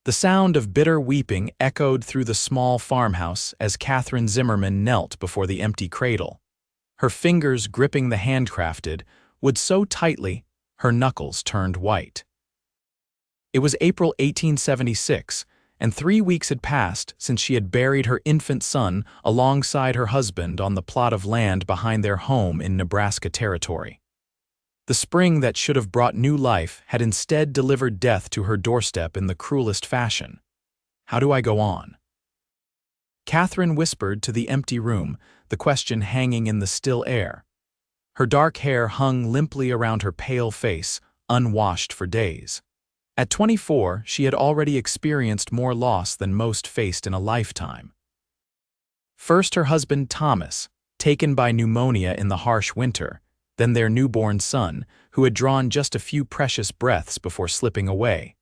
The sound of bitter weeping echoed through the small farmhouse as Katherine Zimmerman knelt before the empty cradle, her fingers gripping the handcrafted wood so tightly her knuckles turned white. It was April 1876, and 3 weeks had passed since she had buried her infant son alongside her husband on the plot of land behind their home in Nebraska Territory. The spring that should have brought new life had instead delivered death to her doorstep in the cruelest fashion. How do I go on? Katherine whispered to the empty room, the question hanging in the still air. Her dark hair hung limply around her pale face, unwashed for days. At 24, she had already experienced more loss than most faced in a lifetime. First her husband Thomas, taken by pneumonia in the harsh winter, then their newborn son, who had drawn just a few precious breaths before slipping away.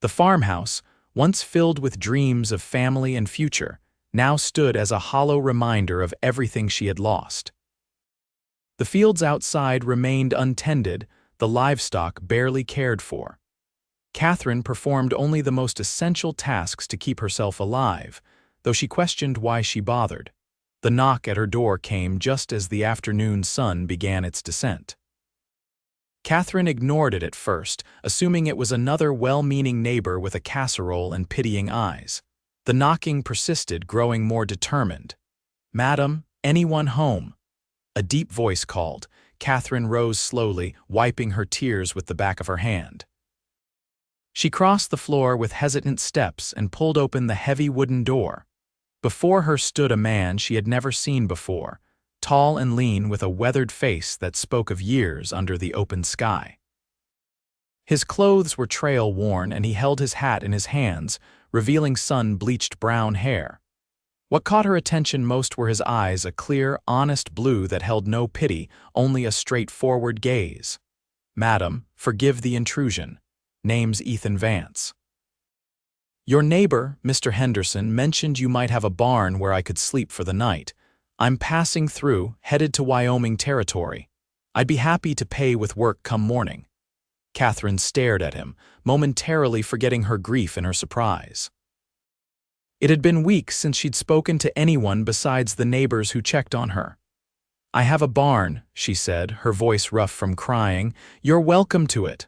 The farmhouse, once filled with dreams of family and future, now stood as a hollow reminder of everything she had lost. The fields outside remained untended, the livestock barely cared for. Katherine performed only the most essential tasks to keep herself alive, though she questioned why she bothered. The knock at her door came just as the afternoon sun began its descent. Katherine ignored it at first, assuming it was another well-meaning neighbor with a casserole and pitying eyes. The knocking persisted, growing more determined. "Madam, anyone home?" A deep voice called. Katherine rose slowly, wiping her tears with the back of her hand. She crossed the floor with hesitant steps and pulled open the heavy wooden door. Before her stood a man she had never seen before, tall and lean with a weathered face that spoke of years under the open sky. His clothes were trail-worn and he held his hat in his hands, revealing sun-bleached brown hair. What caught her attention most were his eyes, a clear, honest blue that held no pity, only a straightforward gaze. "Madam, forgive the intrusion. Name's Ethan Vance. Your neighbor, Mr. Henderson, mentioned you might have a barn where I could sleep for the night. I'm passing through, headed to Wyoming Territory. I'd be happy to pay with work come morning." Katherine stared at him, momentarily forgetting her grief in her surprise. It had been weeks since she'd spoken to anyone besides the neighbors who checked on her. "I have a barn," she said, her voice rough from crying. "You're welcome to it."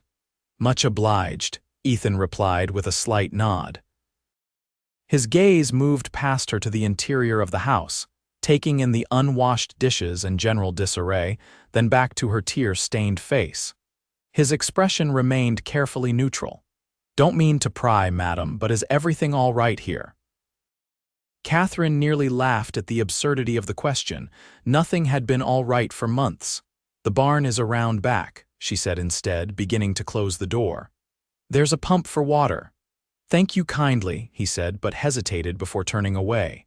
"Much obliged," Ethan replied with a slight nod. His gaze moved past her to the interior of the house, taking in the unwashed dishes and general disarray, then back to her tear-stained face. His expression remained carefully neutral. "Don't mean to pry, madam, but is everything all right here?" Katherine nearly laughed at the absurdity of the question. Nothing had been all right for months. "The barn is around back," she said instead, beginning to close the door. "There's a pump for water." "Thank you kindly," he said, but hesitated before turning away.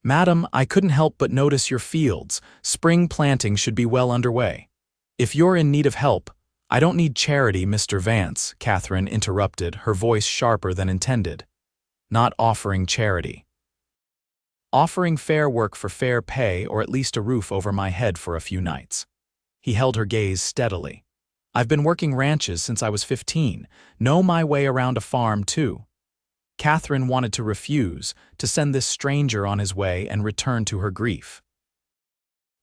"Madam, I couldn't help but notice your fields. Spring planting should be well underway. If you're in need of help—" "I don't need charity, Mr. Vance," Katherine interrupted, her voice sharper than intended. "Not offering charity. Offering fair work for fair pay, or at least a roof over my head for a few nights." He held her gaze steadily. "I've been working ranches since I was 15, know my way around a farm too." Katherine wanted to refuse, to send this stranger on his way and return to her grief.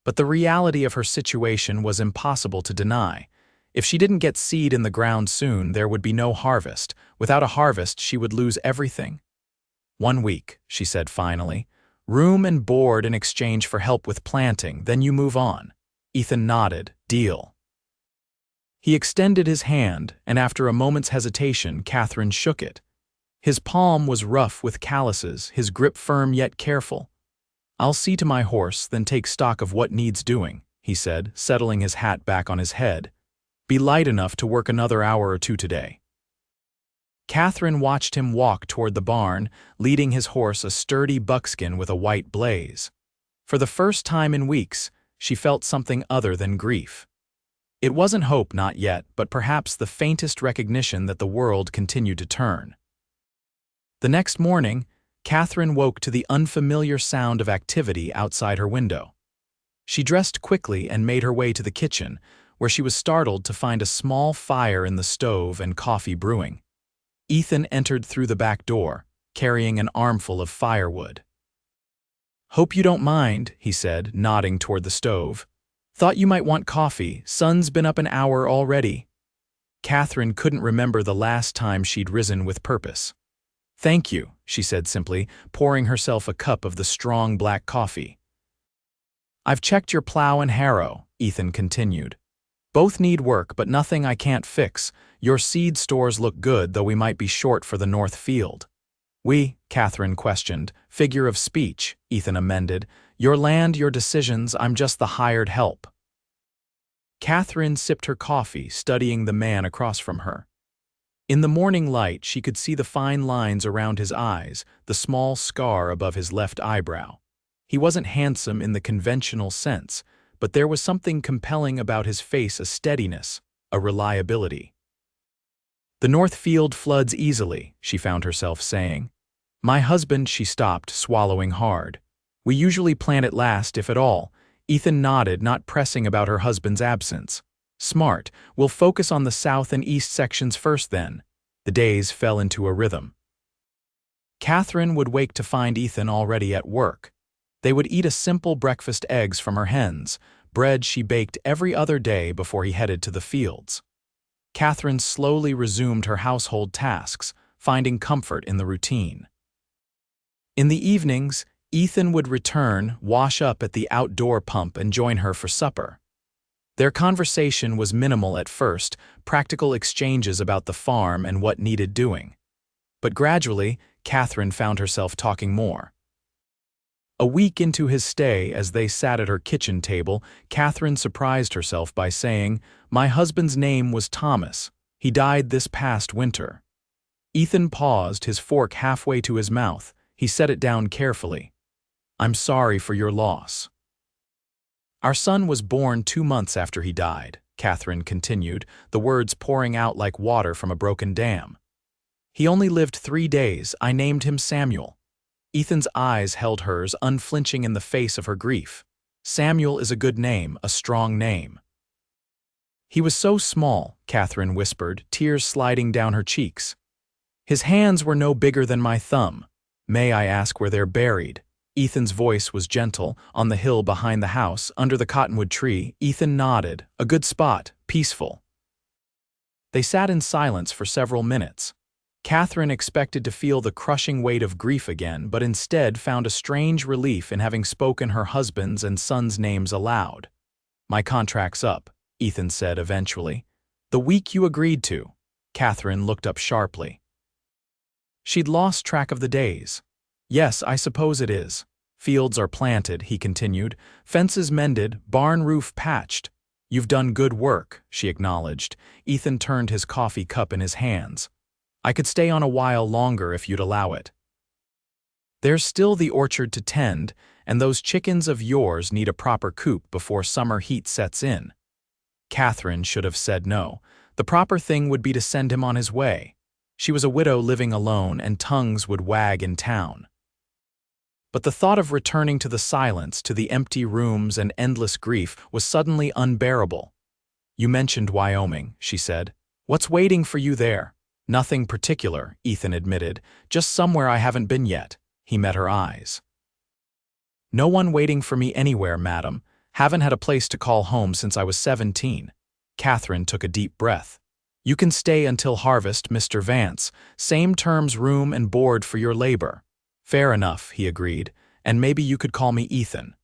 But the reality of her situation was impossible to deny. If she didn't get seed in the ground soon, there would be no harvest. Without a harvest, she would lose everything. "1 week," she said finally. "Room and board in exchange for help with planting, then you move on." Ethan nodded. "Deal." He extended his hand, and after a moment's hesitation, Katherine shook it. His palm was rough with calluses, his grip firm yet careful. "I'll see to my horse, then take stock of what needs doing," he said, settling his hat back on his head. "Be light enough to work another hour or two today." Katherine watched him walk toward the barn, leading his horse, a sturdy buckskin with a white blaze. For the first time in weeks, she felt something other than grief. It wasn't hope, not yet, but perhaps the faintest recognition that the world continued to turn. The next morning, Katherine woke to the unfamiliar sound of activity outside her window. She dressed quickly and made her way to the kitchen, where she was startled to find a small fire in the stove and coffee brewing. Ethan entered through the back door, carrying an armful of firewood. "Hope you don't mind," he said, nodding toward the stove. "Thought you might want coffee. Sun's been up an hour already." Katherine couldn't remember the last time she'd risen with purpose. "Thank you," she said simply, pouring herself a cup of the strong black coffee. "I've checked your plow and harrow," Ethan continued. "Both need work, but nothing I can't fix. Your seed stores look good, though we might be short for the north field." "We," Katherine questioned. "Figure of speech," Ethan amended. "Your land, your decisions, I'm just the hired help." Katherine sipped her coffee, studying the man across from her. In the morning light, she could see the fine lines around his eyes, the small scar above his left eyebrow. He wasn't handsome in the conventional sense, but there was something compelling about his face, a steadiness, a reliability. "The north field floods easily," she found herself saying. "My husband," she stopped, swallowing hard. "We usually plant it last, if at all." Ethan nodded, not pressing about her husband's absence. "Smart. We'll focus on the south and east sections first then." The days fell into a rhythm. Katherine would wake to find Ethan already at work. They would eat a simple breakfast, eggs from her hens, bread she baked every other day before he headed to the fields. Katherine slowly resumed her household tasks, finding comfort in the routine. In the evenings, Ethan would return, wash up at the outdoor pump, and join her for supper. Their conversation was minimal at first, practical exchanges about the farm and what needed doing. But gradually, Katherine found herself talking more. A week into his stay, as they sat at her kitchen table, Katherine surprised herself by saying, "My husband's name was Thomas. He died this past winter." Ethan paused, his fork halfway to his mouth. He set it down carefully. "I'm sorry for your loss." "Our son was born 2 months after he died," Katherine continued, the words pouring out like water from a broken dam. "He only lived 3 days. I named him Samuel." Ethan's eyes held hers, unflinching in the face of her grief. "Samuel is a good name, a strong name." "He was so small," Katherine whispered, tears sliding down her cheeks. "His hands were no bigger than my thumb. May I ask where they're buried?" Ethan's voice was gentle. "On the hill behind the house, under the cottonwood tree." Ethan nodded. "A good spot, peaceful." They sat in silence for several minutes. Katherine expected to feel the crushing weight of grief again, but instead found a strange relief in having spoken her husband's and son's names aloud. "My contract's up," Ethan said eventually. "The week you agreed to." Katherine looked up sharply. She'd lost track of the days. "Yes, I suppose it is. Fields are planted," he continued. "Fences mended, barn roof patched." "You've done good work," she acknowledged. Ethan turned his coffee cup in his hands. "I could stay on a while longer if you'd allow it. There's still the orchard to tend, and those chickens of yours need a proper coop before summer heat sets in." Katherine should have said no. The proper thing would be to send him on his way. She was a widow living alone, and tongues would wag in town. But the thought of returning to the silence, to the empty rooms and endless grief, was suddenly unbearable. "You mentioned Wyoming," she said. "What's waiting for you there?" "Nothing particular," Ethan admitted. "Just somewhere I haven't been yet." He met her eyes. "No one waiting for me anywhere, madam. Haven't had a place to call home since I was 17. Katherine took a deep breath. "You can stay until harvest, Mr. Vance. Same terms, room and board for your labor." "Fair enough," he agreed. "And maybe you could call me Ethan."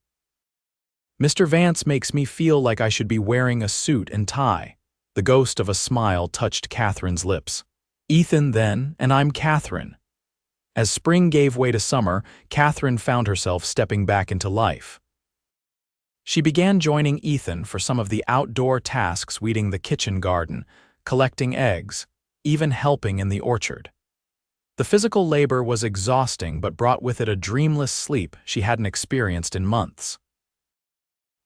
"Mr. Vance makes me feel like I should be wearing a suit and tie." The ghost of a smile touched Katherine's lips. "Ethan, then, and I'm Katherine." As spring gave way to summer, Katherine found herself stepping back into life. She began joining Ethan for some of the outdoor tasks, weeding the kitchen garden, collecting eggs, even helping in the orchard. The physical labor was exhausting, but brought with it a dreamless sleep she hadn't experienced in months.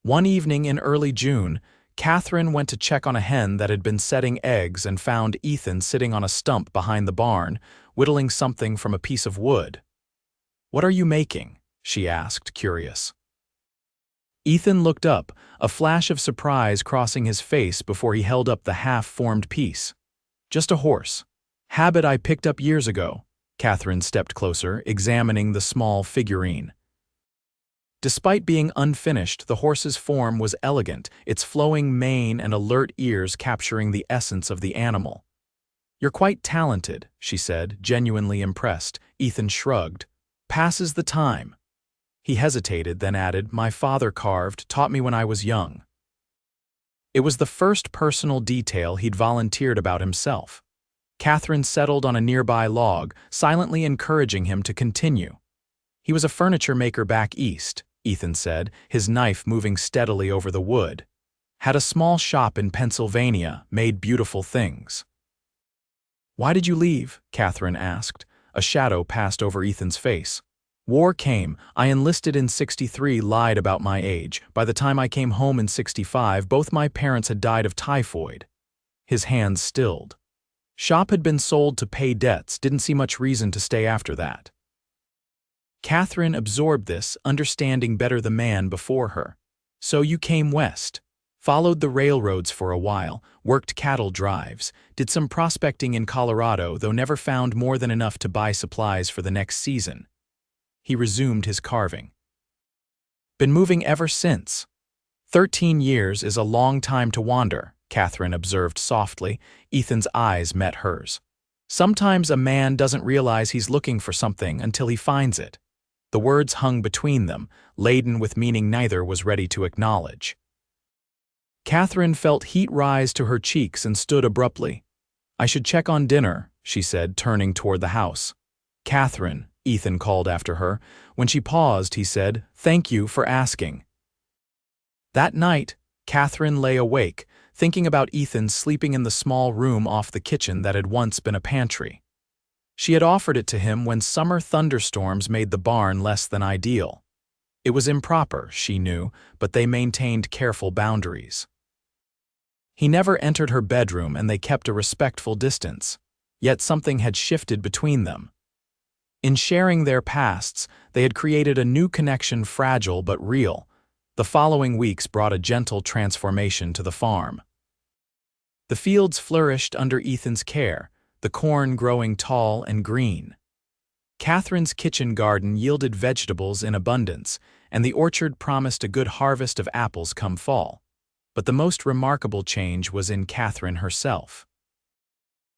One evening in early June, Katherine went to check on a hen that had been setting eggs and found Ethan sitting on a stump behind the barn, whittling something from a piece of wood. "What are you making?" she asked, curious. Ethan looked up, a flash of surprise crossing his face before he held up the half-formed piece. "Just a horse." Habit I picked up years ago. Katherine stepped closer, examining the small figurine. Despite being unfinished, the horse's form was elegant, its flowing mane and alert ears capturing the essence of the animal. "You're quite talented," she said, genuinely impressed. Ethan shrugged. "Passes the time." He hesitated, then added, "My father carved, taught me when I was young." It was the first personal detail he'd volunteered about himself. Katherine settled on a nearby log, silently encouraging him to continue. "He was a furniture maker back east," Ethan said, his knife moving steadily over the wood. "Had a small shop in Pennsylvania, made beautiful things." "Why did you leave?" Katherine asked. A shadow passed over Ethan's face. "War came. I enlisted in '63, lied about my age. By the time I came home in '65, both my parents had died of typhoid." His hands stilled. "Shop had been sold to pay debts, didn't see much reason to stay after that." Katherine absorbed this, understanding better the man before her. "So you came west. Followed the railroads for a while, worked cattle drives, did some prospecting in Colorado, though never found more than enough to buy supplies for the next season." He resumed his carving. "Been moving ever since." 13 years is a long time to wander," Katherine observed softly. Ethan's eyes met hers. "Sometimes a man doesn't realize he's looking for something until he finds it." The words hung between them, laden with meaning neither was ready to acknowledge. Katherine felt heat rise to her cheeks and stood abruptly. "I should check on dinner," she said, turning toward the house. "Katherine," Ethan called after her. When she paused, he said, "Thank you for asking." That night, Katherine lay awake, thinking about Ethan sleeping in the small room off the kitchen that had once been a pantry. She had offered it to him when summer thunderstorms made the barn less than ideal. It was improper, she knew, but they maintained careful boundaries. He never entered her bedroom and they kept a respectful distance, yet something had shifted between them. In sharing their pasts, they had created a new connection, fragile but real. The following weeks brought a gentle transformation to the farm. The fields flourished under Ethan's care, the corn growing tall and green. Katherine's kitchen garden yielded vegetables in abundance, and the orchard promised a good harvest of apples come fall. But the most remarkable change was in Katherine herself.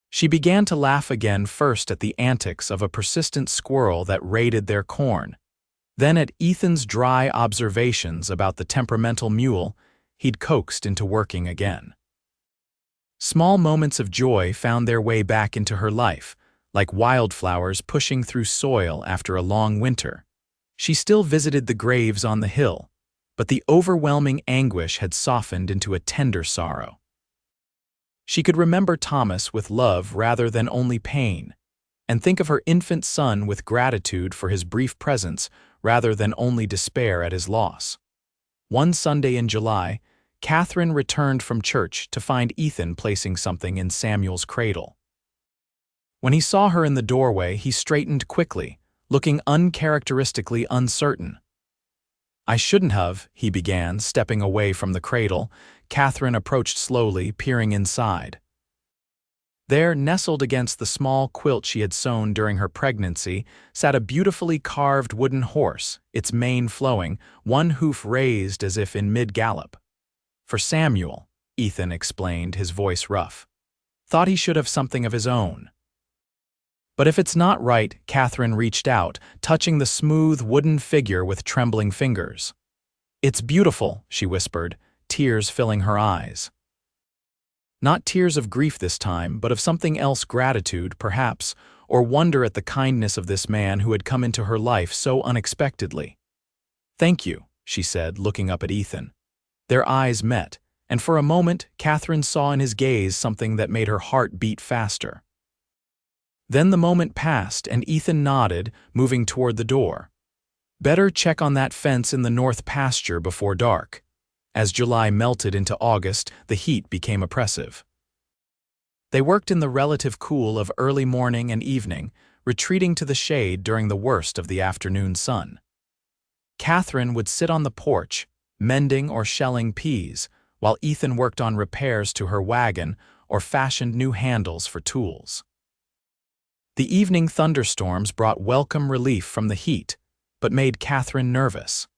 She began to laugh again, first at the antics of a persistent squirrel that raided their corn, then at Ethan's dry observations about the temperamental mule he'd coaxed into working again. Small moments of joy found their way back into her life, like wildflowers pushing through soil after a long winter. She still visited the graves on the hill, but the overwhelming anguish had softened into a tender sorrow. She could remember Thomas with love rather than only pain, and think of her infant son with gratitude for his brief presence rather than only despair at his loss. One Sunday in July, Katherine returned from church to find Ethan placing something in Samuel's cradle. When he saw her in the doorway, he straightened quickly, looking uncharacteristically uncertain. "I shouldn't have," he began, stepping away from the cradle. Katherine approached slowly, peering inside. There, nestled against the small quilt she had sewn during her pregnancy, sat a beautifully carved wooden horse, its mane flowing, one hoof raised as if in mid-gallop. "For Samuel," Ethan explained, his voice rough. "Thought he should have something of his own." "But if it's not right," Katherine reached out, touching the smooth wooden figure with trembling fingers. "It's beautiful," she whispered, tears filling her eyes. Not tears of grief this time, but of something else, gratitude, perhaps, or wonder at the kindness of this man who had come into her life so unexpectedly. "Thank you," she said, looking up at Ethan. Their eyes met, and for a moment Katherine saw in his gaze something that made her heart beat faster. Then the moment passed and Ethan nodded, moving toward the door. Better check on that fence in the north pasture before dark. As July melted into August, the heat became oppressive. They worked in the relative cool of early morning and evening, retreating to the shade during the worst of the afternoon sun. Katherine would sit on the porch, mending or shelling peas, while Ethan worked on repairs to her wagon or fashioned new handles for tools. The evening thunderstorms brought welcome relief from the heat, but made Katherine nervous.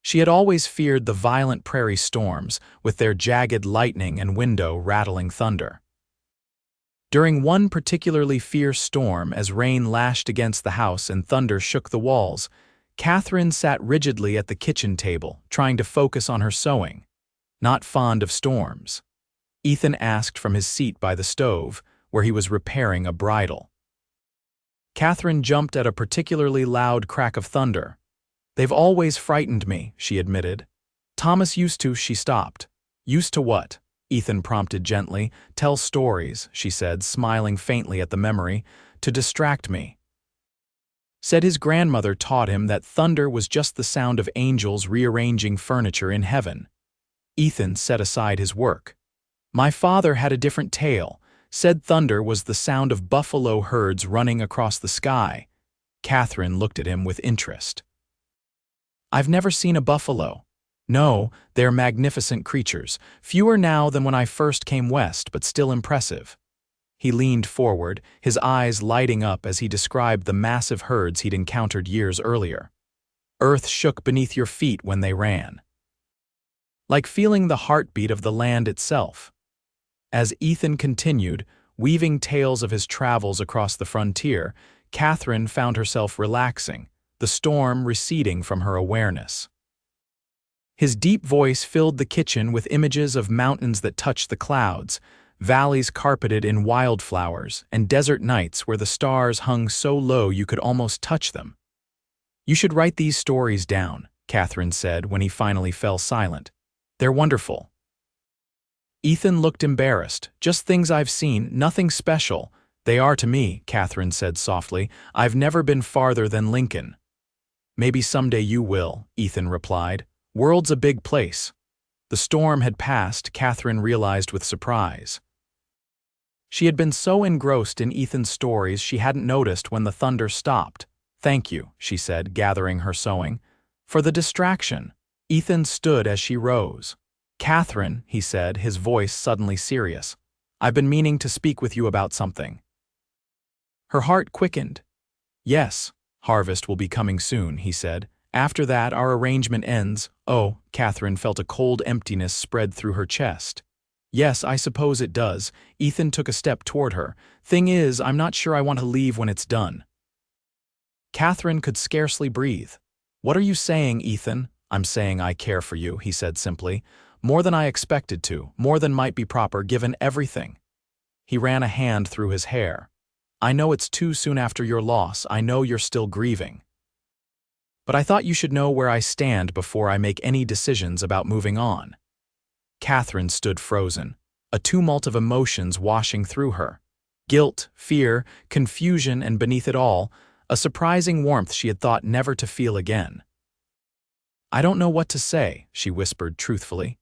She had always feared the violent prairie storms with their jagged lightning and window-rattling thunder. During one particularly fierce storm, as rain lashed against the house and thunder shook the walls, Katherine sat rigidly at the kitchen table, trying to focus on her sewing. Not fond of storms, Ethan asked from his seat by the stove, where he was repairing a bridle. Katherine jumped at a particularly loud crack of thunder. "They've always frightened me," she admitted. "Thomas used to," she stopped. "Used to what?" Ethan prompted gently. "Tell stories," she said, smiling faintly at the memory, "to distract me. Said his grandmother taught him that thunder was just the sound of angels rearranging furniture in heaven." Ethan set aside his work. "My father had a different tale. Said thunder was the sound of buffalo herds running across the sky." Katherine looked at him with interest. "I've never seen a buffalo." "No, they're magnificent creatures, fewer now than when I first came west, but still impressive." He leaned forward, his eyes lighting up as he described the massive herds he'd encountered years earlier. "Earth shook beneath your feet when they ran. Like feeling the heartbeat of the land itself." As Ethan continued, weaving tales of his travels across the frontier, Katherine found herself relaxing, the storm receding from her awareness. His deep voice filled the kitchen with images of mountains that touched the clouds, valleys carpeted in wildflowers, and desert nights where the stars hung so low you could almost touch them. "You should write these stories down," Katherine said when he finally fell silent. "They're wonderful." Ethan looked embarrassed. "Just things I've seen, nothing special." "They are to me," Katherine said softly. "I've never been farther than Lincoln." "Maybe someday you will," Ethan replied. "World's a big place." The storm had passed, Katherine realized with surprise. She had been so engrossed in Ethan's stories she hadn't noticed when the thunder stopped. "Thank you," she said, gathering her sewing. "For the distraction." Ethan stood as she rose. "Katherine," he said, his voice suddenly serious, "I've been meaning to speak with you about something." Her heart quickened. "Yes, harvest will be coming soon," he said. "After that, our arrangement ends." "Oh," Katherine felt a cold emptiness spread through her chest. "Yes, I suppose it does." Ethan took a step toward her. "Thing is, I'm not sure I want to leave when it's done." Katherine could scarcely breathe. "What are you saying, Ethan?" "I'm saying I care for you," he said simply. "More than I expected to, more than might be proper given everything." He ran a hand through his hair. "I know it's too soon after your loss, I know you're still grieving. But I thought you should know where I stand before I make any decisions about moving on." Katherine stood frozen, a tumult of emotions washing through her. Guilt, fear, confusion, and beneath it all, a surprising warmth she had thought never to feel again. "I don't know what to say," she whispered truthfully.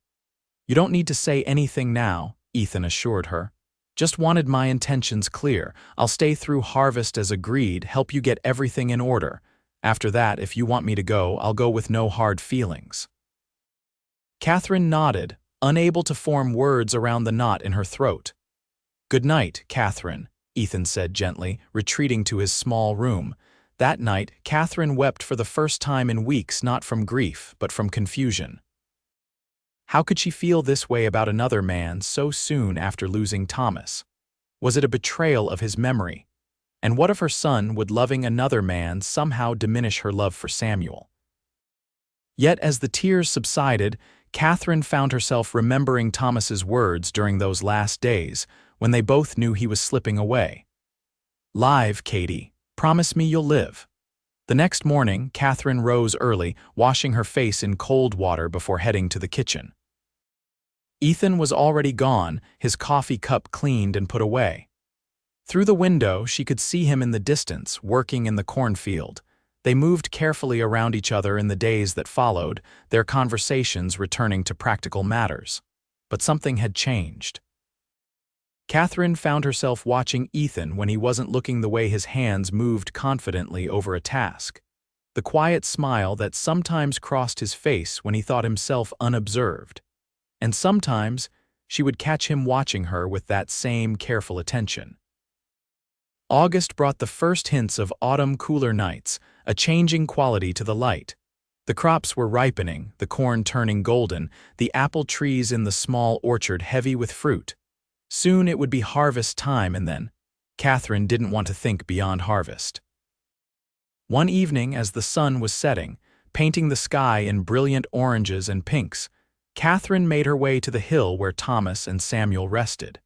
"You don't need to say anything now," Ethan assured her. "Just wanted my intentions clear. I'll stay through harvest as agreed, help you get everything in order. After that, if you want me to go, I'll go with no hard feelings." Katherine nodded, unable to form words around the knot in her throat. "Good night, Katherine," Ethan said gently, retreating to his small room. That night, Katherine wept for the first time in weeks, not from grief, but from confusion. How could she feel this way about another man so soon after losing Thomas? Was it a betrayal of his memory? And what if her son would loving another man somehow diminish her love for Samuel? Yet as the tears subsided, Katherine found herself remembering Thomas's words during those last days, when they both knew he was slipping away. "Live, Katie. Promise me you'll live." The next morning, Katherine rose early, washing her face in cold water before heading to the kitchen. Ethan was already gone, his coffee cup cleaned and put away. Through the window, she could see him in the distance, working in the cornfield. They moved carefully around each other in the days that followed, their conversations returning to practical matters. But something had changed. Katherine found herself watching Ethan when he wasn't looking the way his hands moved confidently over a task. The quiet smile that sometimes crossed his face when he thought himself unobserved. And sometimes she would catch him watching her with that same careful attention. August brought the first hints of autumn cooler nights, a changing quality to the light. The crops were ripening, the corn turning golden, the apple trees in the small orchard heavy with fruit. Soon it would be harvest time, and then Katherine didn't want to think beyond harvest. One evening, as the sun was setting, painting the sky in brilliant oranges and pinks, Katherine made her way to the hill where Thomas and Samuel rested.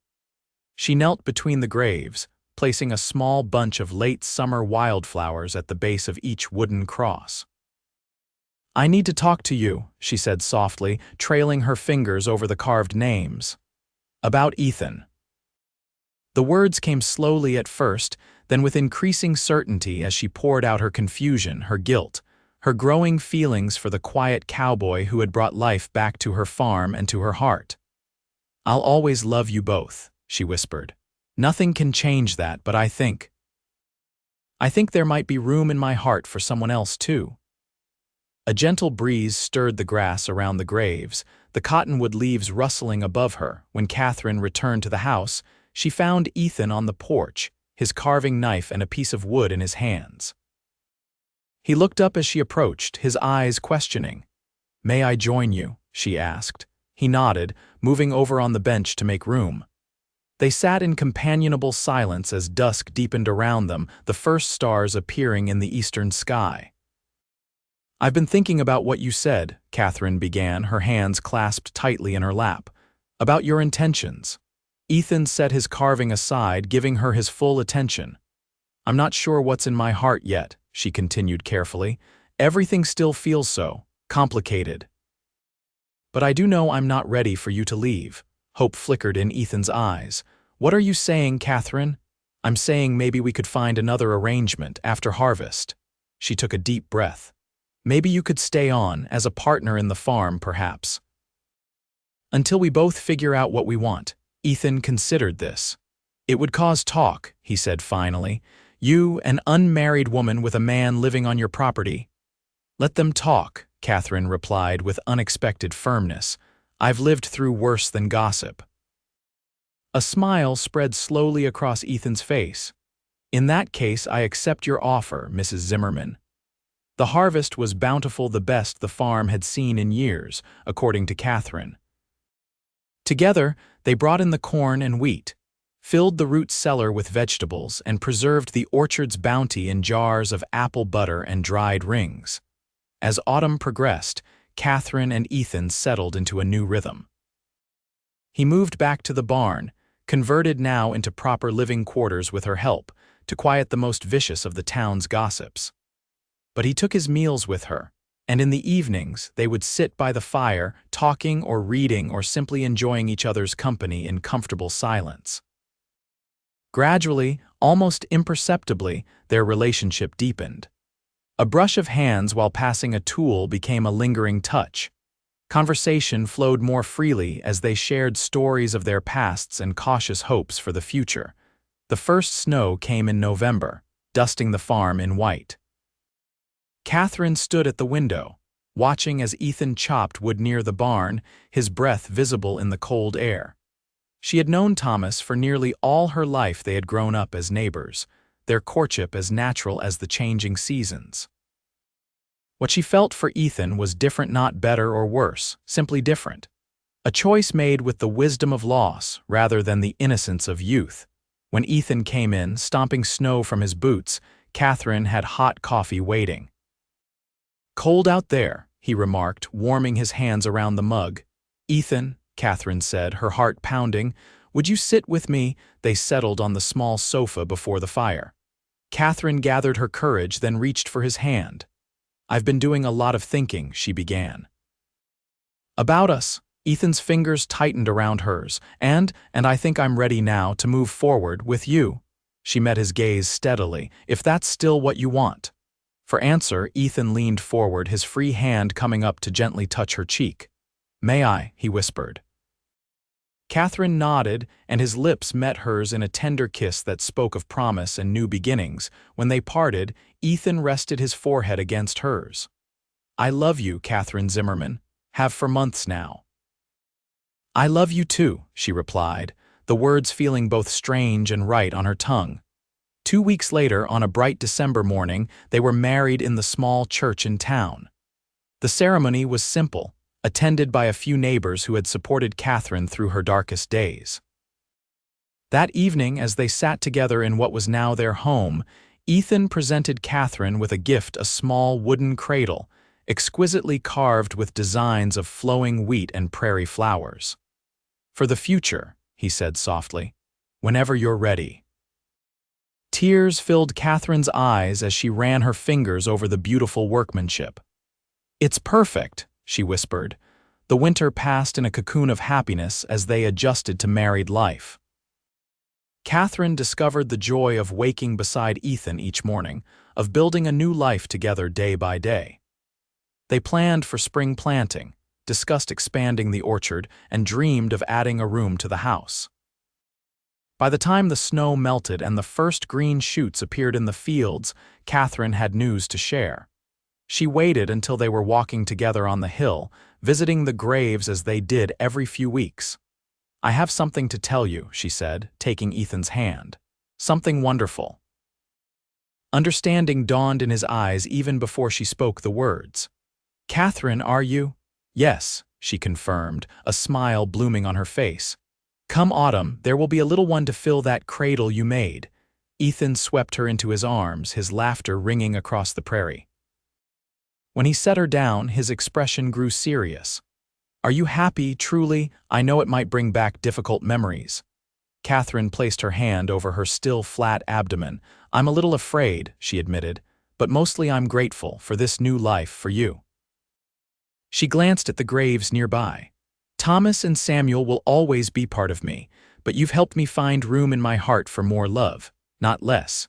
She knelt between the graves, placing a small bunch of late summer wildflowers at the base of each wooden cross. "I need to talk to you," she said softly, trailing her fingers over the carved names. "About Ethan." The words came slowly at first, then with increasing certainty as she poured out her confusion, her guilt, her growing feelings for the quiet cowboy who had brought life back to her farm and to her heart. "I'll always love you both," she whispered. "Nothing can change that, but I think there might be room in my heart for someone else too." A gentle breeze stirred the grass around the graves, the cottonwood leaves rustling above her. When Katherine returned to the house, she found Ethan on the porch, his carving knife and a piece of wood in his hands. He looked up as she approached, his eyes questioning. "May I join you?" she asked. He nodded, moving over on the bench to make room. They sat in companionable silence as dusk deepened around them, the first stars appearing in the eastern sky. "I've been thinking about what you said," Katherine began, her hands clasped tightly in her lap. "About your intentions." Ethan set his carving aside, giving her his full attention. "I'm not sure what's in my heart yet," she continued carefully. "Everything still feels so complicated. But I do know I'm not ready for you to leave." Hope flickered in Ethan's eyes. "What are you saying, Katherine?" "I'm saying maybe we could find another arrangement after harvest." She took a deep breath. "Maybe you could stay on, as a partner in the farm, perhaps. Until we both figure out what we want." Ethan considered this. "It would cause talk," he said finally. "You, an unmarried woman with a man living on your property." "Let them talk," Katherine replied with unexpected firmness. "I've lived through worse than gossip." A smile spread slowly across Ethan's face. "In that case, I accept your offer, Mrs. Zimmerman." The harvest was bountiful, the best the farm had seen in years, according to Katherine. Together, they brought in the corn and wheat, filled the root cellar with vegetables, and preserved the orchard's bounty in jars of apple butter and dried rings. As autumn progressed, Katherine and Ethan settled into a new rhythm. He moved back to the barn, converted now into proper living quarters with her help, to quiet the most vicious of the town's gossips. But he took his meals with her, and in the evenings they would sit by the fire, talking or reading or simply enjoying each other's company in comfortable silence. Gradually, almost imperceptibly, their relationship deepened. A brush of hands while passing a tool became a lingering touch. Conversation flowed more freely as they shared stories of their pasts and cautious hopes for the future. The first snow came in November, dusting the farm in white. Katherine stood at the window, watching as Ethan chopped wood near the barn, his breath visible in the cold air. She had known Thomas for nearly all her life. They had grown up as neighbors, their courtship as natural as the changing seasons. What she felt for Ethan was different, not better or worse, simply different. A choice made with the wisdom of loss rather than the innocence of youth. When Ethan came in, stomping snow from his boots, Katherine had hot coffee waiting. "Cold out there," he remarked, warming his hands around the mug. "Ethan," Katherine said, her heart pounding, "would you sit with me?" They settled on the small sofa before the fire. Katherine gathered her courage, then reached for his hand. "I've been doing a lot of thinking," she began. "About us." Ethan's fingers tightened around hers. And I think I'm ready now to move forward with you." She met his gaze steadily. "If that's still what you want." For answer, Ethan leaned forward, his free hand coming up to gently touch her cheek. "May I?" he whispered. Katherine nodded, and his lips met hers in a tender kiss that spoke of promise and new beginnings. When they parted, Ethan rested his forehead against hers. "I love you, Katherine Zimmerman. Have for months now." "I love you too," she replied, the words feeling both strange and right on her tongue. 2 weeks later, on a bright December morning, they were married in the small church in town. The ceremony was simple, attended by a few neighbors who had supported Katherine through her darkest days. That evening, as they sat together in what was now their home, Ethan presented Katherine with a gift, a small wooden cradle, exquisitely carved with designs of flowing wheat and prairie flowers. "For the future," he said softly, "whenever you're ready." Tears filled Katherine's eyes as she ran her fingers over the beautiful workmanship. "It's perfect," she whispered. The winter passed in a cocoon of happiness as they adjusted to married life. Katherine discovered the joy of waking beside Ethan each morning, of building a new life together day by day. They planned for spring planting, discussed expanding the orchard, and dreamed of adding a room to the house. By the time the snow melted and the first green shoots appeared in the fields, Katherine had news to share. She waited until they were walking together on the hill, visiting the graves as they did every few weeks. "I have something to tell you," she said, taking Ethan's hand. "Something wonderful." Understanding dawned in his eyes even before she spoke the words. "Katherine, are you?" "Yes," she confirmed, a smile blooming on her face. "Come autumn, there will be a little one to fill that cradle you made." Ethan swept her into his arms, his laughter ringing across the prairie. When he set her down, his expression grew serious. "Are you happy, truly? I know it might bring back difficult memories." Katherine placed her hand over her still flat abdomen. "I'm a little afraid," she admitted, "but mostly I'm grateful for this new life for you." She glanced at the graves nearby. "Thomas and Samuel will always be part of me, but you've helped me find room in my heart for more love, not less."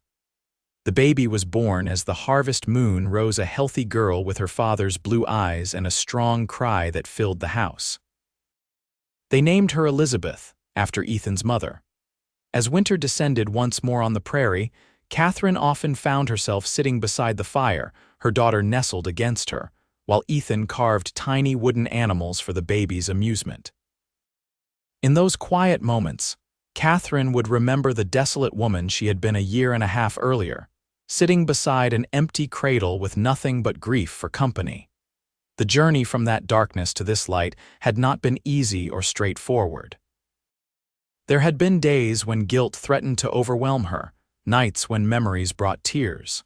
The baby was born as the harvest moon rose, a healthy girl with her father's blue eyes and a strong cry that filled the house. They named her Elizabeth, after Ethan's mother. As winter descended once more on the prairie, Katherine often found herself sitting beside the fire, her daughter nestled against her, while Ethan carved tiny wooden animals for the baby's amusement. In those quiet moments, Katherine would remember the desolate woman she had been a year and a half earlier, sitting beside an empty cradle with nothing but grief for company. The journey from that darkness to this light had not been easy or straightforward. There had been days when guilt threatened to overwhelm her, nights when memories brought tears.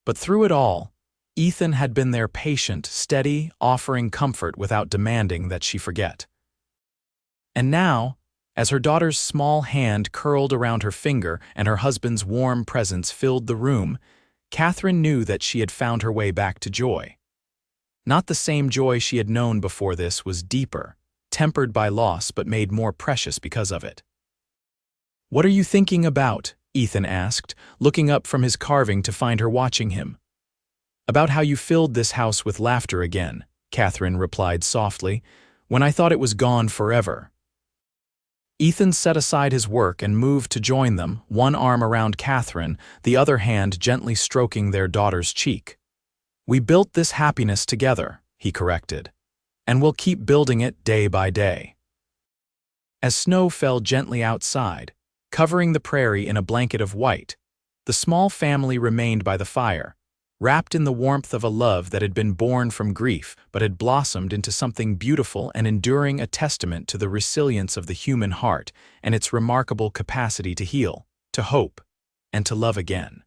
But through it all, Ethan had been there, patient, steady, offering comfort without demanding that she forget. And now, as her daughter's small hand curled around her finger and her husband's warm presence filled the room, Katherine knew that she had found her way back to joy. Not the same joy she had known before. This was deeper, tempered by loss but made more precious because of it. "What are you thinking about?" Ethan asked, looking up from his carving to find her watching him. "About how you filled this house with laughter again," Katherine replied softly, "when I thought it was gone forever." Ethan set aside his work and moved to join them, one arm around Katherine, the other hand gently stroking their daughter's cheek. "We built this happiness together," he corrected, "and we'll keep building it day by day." As snow fell gently outside, covering the prairie in a blanket of white, the small family remained by the fire, wrapped in the warmth of a love that had been born from grief but had blossomed into something beautiful and enduring, a testament to the resilience of the human heart and its remarkable capacity to heal, to hope, and to love again.